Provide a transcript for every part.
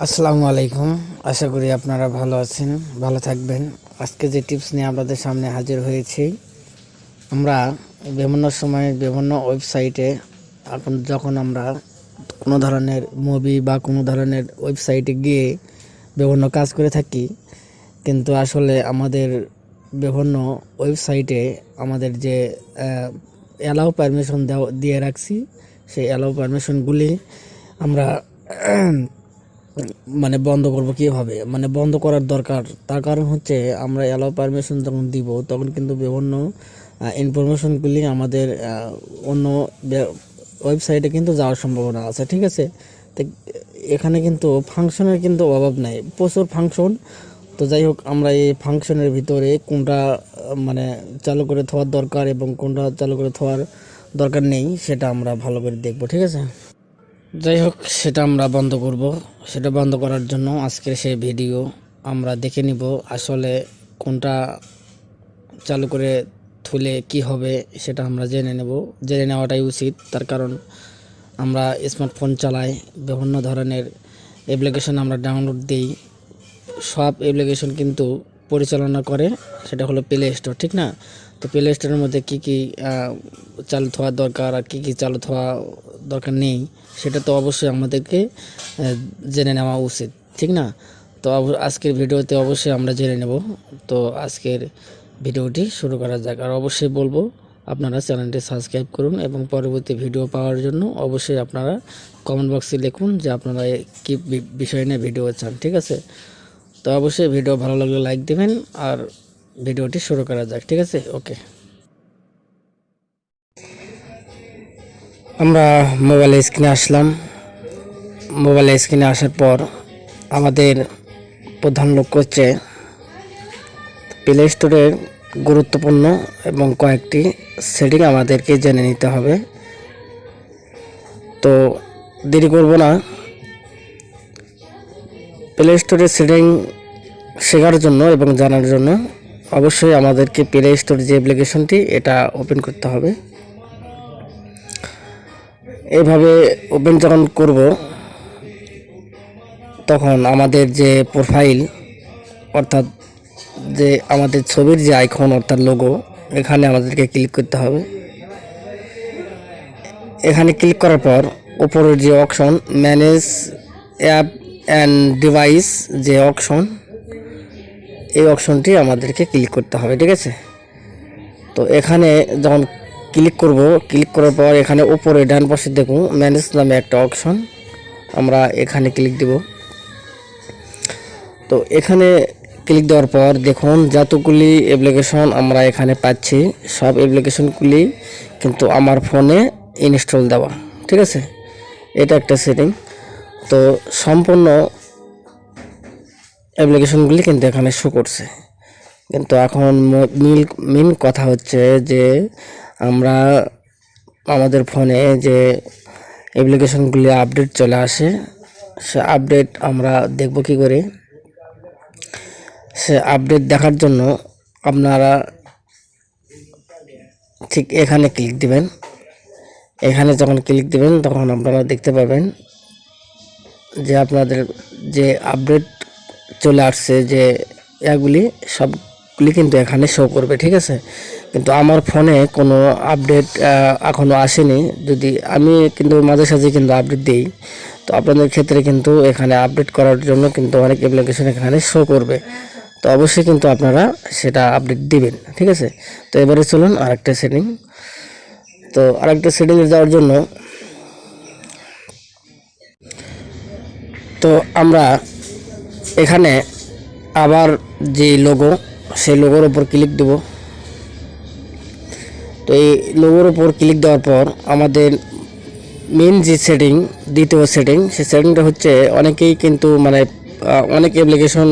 আসসালামু আলাইকুম। আশা করি আপনারা ভালো আছেন, ভালো থাকবেন। আজকে যে টিপস নিয়ে আপনাদের সামনে হাজির হয়েছি, আমরা বিভিন্ন সময়ে বিভিন্ন ওয়েবসাইটে যখন আমরা কোনো ধরনের মুভি বা কোনো ধরনের ওয়েবসাইটে গিয়ে বিভিন্ন কাজ করে থাকি, কিন্তু আসলে আমাদের বিভিন্ন ওয়েবসাইটে আমাদের যে অ্যালাউ পারমিশন দিয়ে রাখছি, সেই অ্যালাউ পারমিশনগুলি আমরা বন্ধ করব কিভাবে, বন্ধ করার দরকার। তার কারণ হচ্ছে আমরা অ্যালাউ পারমিশন যখন দিব তখন কিন্তু বিভিন্ন ইনফরমেশনগুলি আমাদের অন্য ওয়েবসাইটে কিন্তু যাওয়ার সম্ভাবনা আছে, ঠিক আছে। তো এখানে কিন্তু ফাংশনের কিন্তু অভাব নাই, প্রচুর ফাংশন। তো যাই হোক, আমরা এই ফাংশনের ভিতরে কোনটা চালু করে থাকার দরকার এবং কোনটা চালু করে থাকার দরকার নেই সেটা আমরা ভালো করে দেখব, ঠিক আছে। যাই হোক, সেটা আমরা বন্ধ করব। সেটা বন্ধ করার জন্য আজকের সেই ভিডিও আমরা দেখে নিব, আসলে কোনটা চালু করে থুলে কি হবে সেটা আমরা জেনে নেওয়াটাই উচিত। তার কারণ আমরা স্মার্টফোন চালাই, বিভিন্ন ধরনের অ্যাপ্লিকেশন আমরা ডাউনলোড দিই। সব অ্যাপ্লিকেশন কিন্তু পরিচালনা করে সেটা হলো প্লে স্টোর, ঠিক না? তো প্লে স্টোরের মধ্যে কী কী চালু থাকা দরকার আর কী কী চালু থাকা দরকার নেই সেটা তো অবশ্যই আমাদেরকে জেনে নেওয়া উচিত, ঠিক না? তো আজকের ভিডিওতে অবশ্যই আমরা জেনে নেব। তো আজকের ভিডিওটি শুরু করা যাক। আর অবশ্যই বলবো, আপনারা চ্যানেলটি সাবস্ক্রাইব করুন এবং পরবর্তী ভিডিও পাওয়ার জন্য অবশ্যই আপনারা কমেন্ট বক্সে লিখুন যে আপনারা কী বিষয় নিয়ে ভিডিও চান, ঠিক আছে। তো অবশ্যই ভিডিও ভালো লাগলে লাইক দেবেন আর ভিডিওটি শুরু করা যাক, ঠিক আছে। ওকে, আমরা মোবাইলের স্ক্রিনে আসলাম। মোবাইলের স্ক্রিনে আসার পর আমাদের প্রধান লক্ষ্য হচ্ছে প্লে স্টোরের গুরুত্বপূর্ণ এবং কয়েকটি সেটিং আমাদেরকে জেনে নিতে হবে। তো দেরি করব না, প্লে স্টোরের সেটিং শেখার জন্য এবং জানার জন্য অবশ্যই আমাদেরকে প্লে স্টোর যে অ্যাপ্লিকেশনটি এটা ওপেন করতে হবে। এইভাবে ওপেন যখন করব তখন আমাদের যে প্রোফাইল, অর্থাৎ যে আমাদের ছবির যে আইকন অর্থাৎ লোগো, এখানে আমাদেরকে ক্লিক করতে হবে। এখানে ক্লিক করার পর উপরের যে option manage app and device, যে অপশন, এই অপশনটি আমাদেরকে ক্লিক করতে হবে, ঠিক আছে। তো এখানে যখন ক্লিক করব, ক্লিক করার পর এখানে উপরে ডান পাশে দেখুন ম্যানেজ নামে একটা অপশন, আমরা এখানে ক্লিক দেব। তো এখানে ক্লিক দেওয়ার পর দেখুন যতগুলি অ্যাপ্লিকেশন আমরা এখানে পাচ্ছি সব অ্যাপ্লিকেশনগুলি কিন্তু আমার ফোনে ইনস্টল দেওয়া, ঠিক আছে। এটা একটা সেটিং। তো সম্পূর্ণ অ্যাপ্লিকেশনগুলি কিন্তু এখানে শো করছে, কিন্তু এখন মেন কথা হচ্ছে যে আমরা আমাদের ফোনে যে অ্যাপ্লিকেশনগুলি আপডেট চলে আসে, সে আপডেট আমরা দেখব কি করে। সে আপডেট দেখার জন্য আপনারা ঠিক এখানে ক্লিক দিবেন। এখানে যখন ক্লিক দিবেন তখন আপনারা দেখতে পাবেন যে আপনাদের যে আপডেট চলে আসছে, যে এগুলি সবগুলি কিন্তু এখানে শো করবে, ঠিক আছে। কিন্তু আমার ফোনে কোনো আপডেট এখনও আসেনি, যদি আমি কিন্তু মাঝে সাঝে কিন্তু আপডেট দিই। তো আপনাদের ক্ষেত্রে কিন্তু এখানে আপডেট করার জন্য কিন্তু অনেক অ্যাপ্লিকেশন এখানে শো করবে, তো অবশ্যই কিন্তু আপনারা সেটা আপডেট দিবেন, ঠিক আছে। তো এবারে চলুন আরেকটা সেটিং। তো আরেকটা সেটিংয়ে যাওয়ার জন্য তো আমরা এখানে আবার যে লোগো, সেই লোগোর উপর ক্লিক দেব। তো এই লোগোর উপর ক্লিক দেওয়ার পর আমাদের মেন যে সেটিং, দ্বিতীয় সেটিং, সেই সেটিংটা হচ্ছে অনেকেই কিন্তু অনেক অ্যাপ্লিকেশন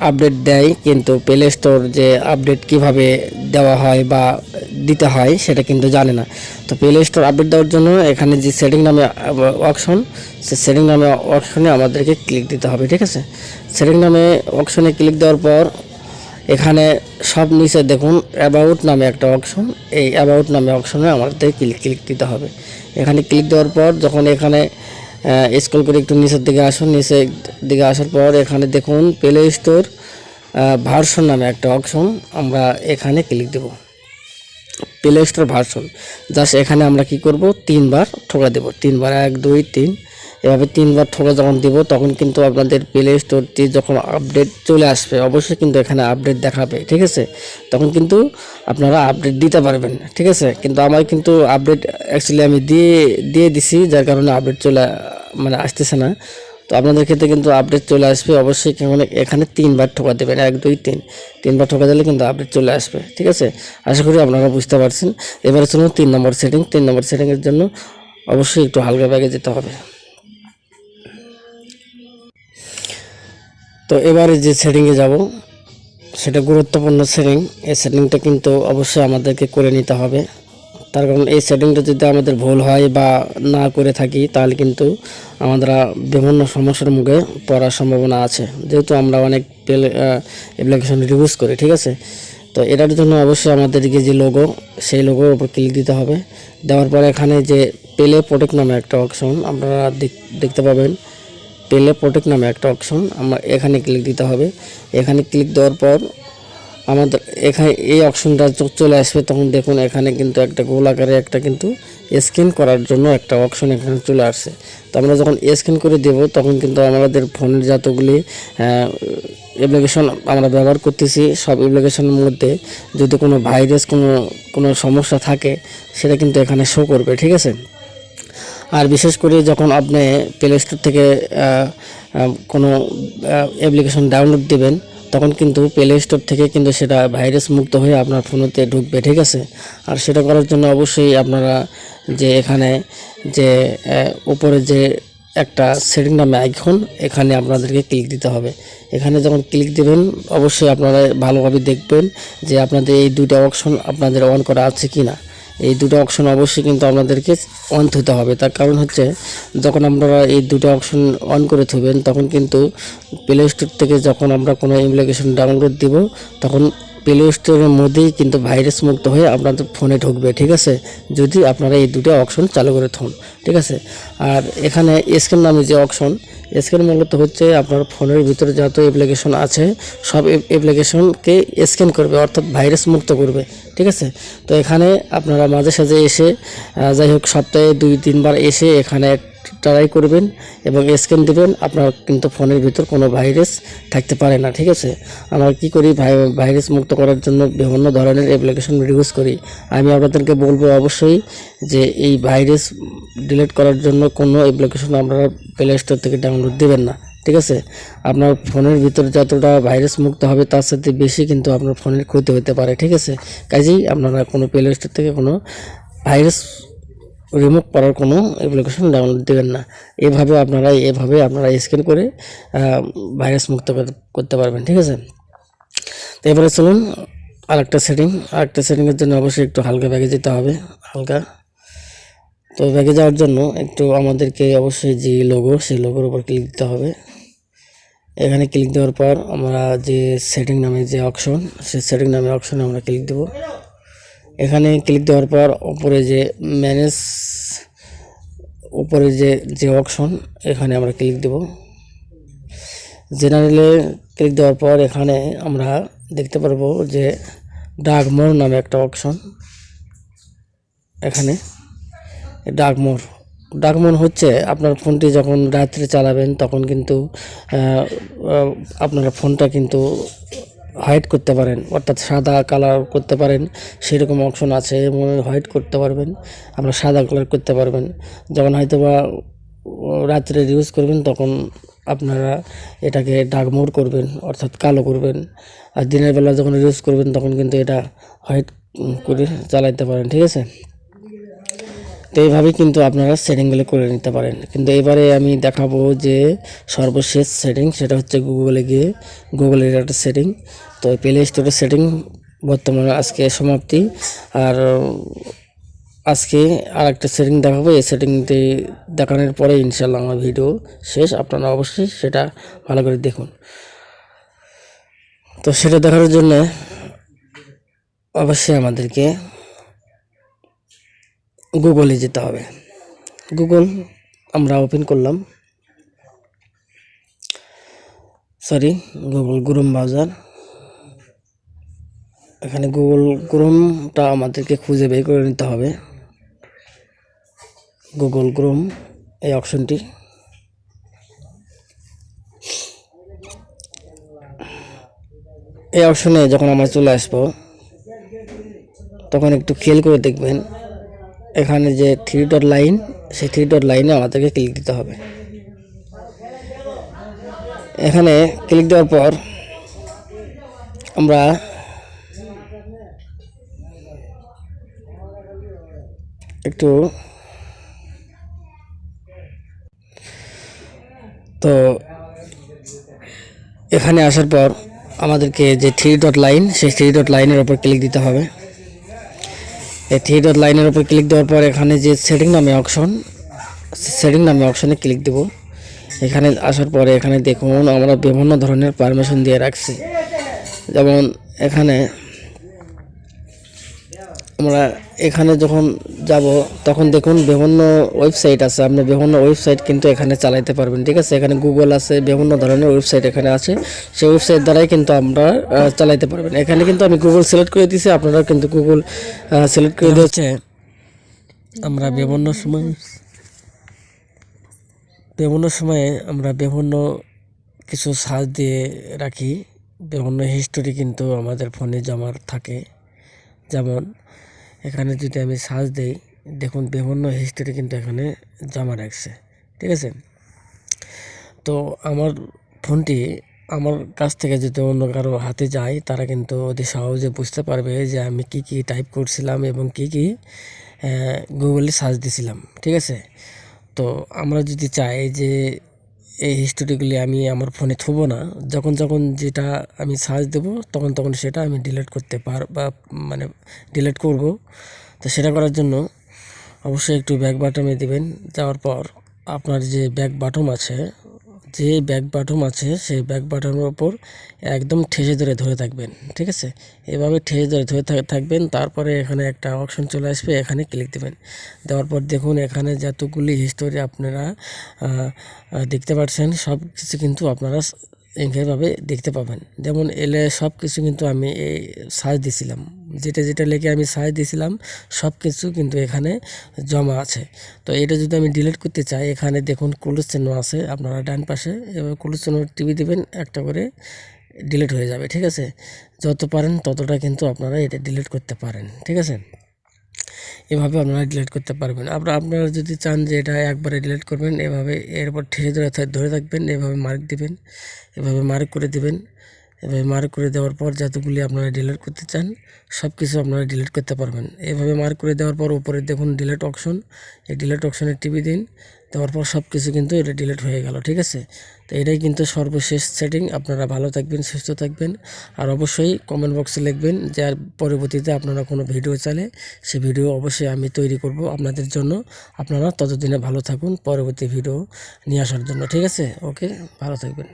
আপডেট দেয়, কিন্তু প্লে স্টোর যে আপডেট কিভাবে দেওয়া হয় বা দিতে হয় সেটা কিন্তু জানে না। তো প্লে স্টোর আপডেট দেওয়ার জন্য এখানে যে সেটিং নামে অপশন, সে সেটিং নামে অপশনে আমাদেরকে ক্লিক দিতে হবে, ঠিক আছে। সেটিং নামে অপশনে ক্লিক দেওয়ার পর এখানে সব নিচে দেখুন অ্যাবাউট নামে একটা অপশন, এই অ্যাবাউট নামে অপশনে আমাদের ক্লিক দিতে হবে। এখানে ক্লিক দেওয়ার পর যখন এখানে স্ক্রল করে একটু নিচের দিকে আসুন। নিচের দিকে আসার পর এখানে দেখুন প্লে স্টোর ভার্সন নামে একটা অপশন, আমরা এখানে ক্লিক দেব। প্লে স্টোর ভার্সন জাস্ট এখানে আমরা কি করব, 3বার ঠোকা দেব। 3বার 1 2 3 এভাবে 3বার ঠোকা যখন দিব তখন কিন্তু আপনাদের প্লে স্টোরটি যখন আপডেট চলে আসবে অবশ্যই কিন্তু এখানে আপডেট দেখাবে, ঠিক আছে। তখন কিন্তু আপনারা আপডেট দিতে পারবেন, ঠিক আছে। কিন্তু আমার কিন্তু আপডেট অ্যাকচুয়ালি আমি দিয়ে দিছি, যার কারণে আপডেট মানে আসতেছে না। তো আপনাদের ক্ষেত্রে কিন্তু আপডেট চলে আসবে অবশ্যই। এখানে 3বার ঠোকা দেবেন, 1 2 3 3বার ঠোকা দিলে কিন্তু আপডেট চলে আসবে, ঠিক আছে। আশা করি আপনারা বুঝতে পারছেন। এবারে চলুন 3 নম্বর সেটিং। 3 নম্বর সেটিংয়ের জন্য অবশ্যই একটু হালকা ব্যাগে যেতে হবে। তো এবারে যে সেটিংয়ে যাব সেটা গুরুত্বপূর্ণ সেটিং। এই সেটিংটা কিন্তু অবশ্যই আমাদেরকে করে নিতে হবে, তার কারণ এই সেটিংটা যদি আমাদের ভুল হয় বা না করে থাকি তাহলে কিন্তু আমরা বিভিন্ন সমস্যার মুখে পড়ার সম্ভাবনা আছে, যেহেতু আমরা অনেক অ্যাপ্লিকেশন ইউজ করি, ঠিক আছে। তো এটার জন্য অবশ্যই আমাদেরকে যে লোগো, সেই লোগোর উপর ক্লিক দিতে হবে। দেওয়ার পরে এখানে যে প্লে প্রোটেক্ট নামে একটা অপশন আপনারা দেখতে পাবেন। প্লে প্রোটেক্ট নামে একটা অপশন, আমরা এখানে ক্লিক দিতে হবে। এখানে ক্লিক দেওয়ার পর আমাদের এখানে এই অপশনটা চলে আসবে। তখন দেখুন এখানে কিন্তু একটা গোল আকারে একটা কিন্তু স্ক্যান করার জন্য একটা অপশন এখানে চলে আসছে। তো আমরা যখন স্ক্যান করে দেব তখন কিন্তু আমাদের ফোনের যতগুলি অ্যাপ্লিকেশন আমরা ব্যবহার করতেছি সব অ্যাপ্লিকেশনের মধ্যে যদি কোনো ভাইরাস কোনো সমস্যা থাকে সেটা কিন্তু এখানে শো করবে, ঠিক আছে। আর বিশেষ করে যখন আপনি প্লে স্টোর থেকে কোনো অ্যাপ্লিকেশন ডাউনলোড দেবেন তখন কিন্তু প্লে স্টোর থেকে কিন্তু সেটা ভাইরাস মুক্ত হয়ে আপনার ফোনেতে ঢুকবে, ঠিক আছে। আর সেটা করার জন্য অবশ্যই আপনারা যে এখানে যে উপরে যে একটা সেটিং নামে আইকন, এখানে আপনাদেরকে ক্লিক দিতে হবে। এখানে যখন ক্লিক দেবেন অবশ্যই আপনারা ভালোভাবে দেখবেন যে আপনাদের এই দুইটা অপশন আপনাদের অন করা আছে কি না। এই দুটো অপশন অবশ্যই কিন্তু আপনাদেরকে অন হতে হবে। তার কারণ হচ্ছে যখন আপনারা এই দুটো অপশন অন করে থাকবেন তখন কিন্তু প্লে স্টোর থেকে যখন আমরা কোনো অ্যাপ্লিকেশন ডাউনলোড দিব তখন প্লে স্টোরের মধ্যেই কিন্তু ভাইরাস মুক্ত হয়ে আপনাদের ফোনে ঢুকবে, ঠিক আছে, যদি আপনারা এই দুটো অপশন চালু করে থাকুন, ঠিক আছে। আর এখানে স্ক্যান নামে যে অপশন, স্ক্যান মূলত হচ্ছে আপনার ফোনের ভিতরে যত অ্যাপ্লিকেশন আছে সব অ্যাপ্লিকেশনকে স্ক্যান করবে, অর্থাৎ ভাইরাস মুক্ত করবে, ঠিক আছে। তো এখানে আপনারা মাঝে সাঝে এসে যাই হোক সপ্তাহে 2-3 বার এসে এখানে ট্রাই করবেন এবং স্ক্যান দেবেন। আপনার কিন্তু ফোনের ভিতর কোনো ভাইরাস থাকতে পারে না, ঠিক আছে। আমরা কি করি, ভাইরাস মুক্ত করার জন্য বিভিন্ন ধরনের অ্যাপ্লিকেশন ইউজ করি। আমি আপনাদেরকে বলবো অবশ্যই যে এই ভাইরাস ডিলিট করার জন্য কোনো অ্যাপ্লিকেশন আপনারা প্লে স্টোর থেকে ডাউনলোড দেবেন না, ঠিক আছে। আপনার ফোনের ভিতর যতটা ভাইরাস মুক্ত হবে তার সাথে বেশি কিন্তু আপনার ফোনের ক্ষতি হতে পারে, ঠিক আছে। কাজেই আপনারা কোনো প্লে স্টোর থেকে কোনো ভাইরাস রিমুভ করার কোনো অ্যাপ্লিকেশন ডাউনলোড দেবেন না। এভাবে আপনারা স্ক্যান করে ভাইরাস মুক্ত করতে পারবেন, ঠিক আছে। তো এবারে চলুন আরেকটা সেটিংয়ের জন্য অবশ্যই একটু হালকা ব্যাগে যেতে হবে, হালকা। তো ব্যাগে যাওয়ার জন্য একটু আমাদেরকে অবশ্যই যে লোগো, সেই লোগোর উপর ক্লিক দিতে হবে। এখানে ক্লিক দেওয়ার পর আমরা যে সেটিং নামে যে অপশন, সেই সেটিং নামে অপশনে আমরা ক্লিক দেব। এখানে ক্লিক দেওয়ার পর উপরে যে ম্যানেজ, উপরে যে অপশন, এখানে আমরা ক্লিক দেব। জেনারেলে ক্লিক দেওয়ার পর এখানে আমরা দেখতে পারবো যে ডার্ক মোড নামে একটা অপশন। এখানে ডার্ক মোড হচ্ছে আপনার ফোনটি যখন রাত্রে চালাবেন তখন কিন্তু আপনারা ফোনটা কিন্তু হোয়াইট করতে পারেন, অর্থাৎ সাদা কালার করতে পারেন, সেরকম অপশন আছে। হোয়াইট করতে পারবেন, আমরা সাদা কালার করতে পারবেন। যখন হয়তো বা রাত্রে ইউজ করবেন তখন আপনারা এটাকে ডার্ক মোড করবেন, অর্থাৎ কালো করবেন। আর দিনের বেলা যখন ইউজ করবেন তখন কিন্তু এটা হোয়াইট করে চালাইতে পারেন, ঠিক আছে। তো এইভাবেই কিন্তু আপনারা সেটিংগুলো করে নিতে পারেন। কিন্তু এবারে আমি দেখাবো যে সর্বশেষ সেটিং, সেটা হচ্ছে গুগলের একটা সেটিং। তো প্লে স্টোরের সেটিং বর্তমানে আজকে সমাপ্তি। আর আজকে আর একটা সেটিং দেখাবো। এই সেটিংটি দেখানোর পরে ইনশাল্লাহ আমার ভিডিও শেষ। আপনারা অবশ্যই সেটা ভালো করে দেখুন। তো সেটা দেখার জন্য অবশ্যই আমাদেরকে গুগলে যেতে হবে। গুগল আমরা ওপেন করলাম, সরি গুগল ক্রোম ব্রাউজার। এখানে গুগল ক্রোমটা আমাদেরকে খুঁজে বের করে নিতে হবে, গুগল ক্রোম এই অপশনটি। এই অপশনে যখন আমরা চলে আসবো তখন একটু খেয়াল করে দেখবেন এখানে যে 3 ডট লাইন, সেই 3 ডট লাইনে আমাদেরকে ক্লিক দিতে হবে। এখানে ক্লিক দেওয়ার পর আমরা একটু তো এখানে আসার পর আমাদেরকে যে 3 ডট লাইন, সেই 3 ডট লাইনের উপর ক্লিক দিতে হবে। এই 3 ডট লাইনের উপর ক্লিক দেওয়ার পর এখানে যে সেটিং নামে অপশনে ক্লিক দেব। এখানে আসার পরে এখানে দেখুন আমরা বিভিন্ন ধরনের পারমিশন দিয়ে রাখছি। যেমন এখানে আমরা এখানে যখন যাব তখন দেখুন বিভিন্ন ওয়েবসাইট আছে, আপনি বিভিন্ন ওয়েবসাইট কিন্তু এখানে চালাইতে পারবেন, ঠিক আছে। এখানে গুগল আছে, বিভিন্ন ধরনের ওয়েবসাইট এখানে আছে, সেই ওয়েবসাইট দ্বারাই কিন্তু আমরা চালাইতে পারবেন। এখানে কিন্তু আমি গুগল সিলেক্ট করে দিয়েছি, আপনারা কিন্তু গুগল সিলেক্ট করে দিয়েছে। আমরা বিভিন্ন সময়ে আমরা বিভিন্ন কিছু সার্চ দিয়ে রাখি, বিভিন্ন হিস্টোরি কিন্তু আমাদের ফোনে জমা থাকে। যেমন এখানে যদি আমি সার্চ দিই, দেখুন বিভিন্ন হিস্টোরি কিন্তু এখানে জমা রাখছে, ঠিক আছে। তো আমার ফোনটি আমার কাছ থেকে যদি অন্য কারো হাতে যায়, তারা কিন্তু অতি সহজে বুঝতে পারবে যে আমি কি কি টাইপ করছিলাম এবং কি কি গুগলে সার্চ দিছিলাম, ঠিক আছে। তো আমরা যদি চাই যে এই হিস্টোরিগুলি আমি আমার ফোনে থুবো না, যখন যেটা আমি সার্চ দেব তখন সেটা আমি ডিলিট করতে মানে ডিলিট করব। তো সেটা করার জন্য অবশ্যই একটু ব্যাক বাটনে দিবেন। যাওয়ার পর আপনার যে ব্যাক বাটন আছে, সেই ব্যাক বাটনের উপর একদম ঠেসে ধরে থাকবেন, ঠিক আছে। এভাবে ঠেসে ধরে থাকবেন। তারপরে এখানে একটা অপশন চলে আসবে, এখানে ক্লিক দেবেন। দেওয়ার পর দেখুন এখানে যতগুলি হিস্টোরি আপনারা দেখতে পাচ্ছেন, সব কিছু কিন্তু আপনারা এইভাবে দেখতে পাবেন। যেমন সব কিছু কিন্তু আমি এই সার্চ দিছিলাম, যেটা লিখে আমি সার্চ দিছিলাম সব কিছু কিন্তু এখানে জমা আছে। তো এটা যদি আমি ডিলিট করতে চাই, এখানে দেখুন ক্লোজ চিহ্ন আছে আপনারা ডান পাশে, এবার ক্লোজ চিহ্ন টিপে দিবেন, একটা করে ডিলিট হয়ে যাবে, ঠিক আছে। যত পারেন ততটা কিন্তু আপনারা এটা ডিলিট করতে পারেন, ঠিক আছে। এভাবে আপনারা ডিলিট করতে পারবেন। আপনারা যদি চান যে এটা একবারে ডিলিট করবেন, এভাবে এরপর ঠেসে ধরে থাকবেন, এভাবে মার্ক দিবেন, এভাবে মার্ক করে দিবেন। এভাবে মার্ক করে দেওয়ার পর যতগুলি আপনারা ডিলিট করতে চান সব কিছু আপনারা ডিলিট করতে পারবেন। এভাবে মার্ক করে দেওয়ার পর উপরে দেখুন ডিলিট অপশন, এই ডিলিট অপশনে টিপে দিন। দেওয়ার পর সব কিছু কিন্তু এটা ডিলিট হয়ে গেল, ঠিক আছে। তো এটাই কিন্তু সর্বশেষ সেটিং। আপনারা ভালো থাকবেন, সুস্থ থাকবেন, আর অবশ্যই কমেন্ট বক্সে লিখবেন যে আর পরবর্তীতে আপনারা কোনো ভিডিও চাইলে সেই ভিডিও অবশ্যই আমি তৈরি করব আপনাদের জন্য। আপনারা ততদিনে ভালো থাকুন পরবর্তী ভিডিও নিয়ে আসার জন্য, ঠিক আছে। ওকে, ভালো থাকবেন।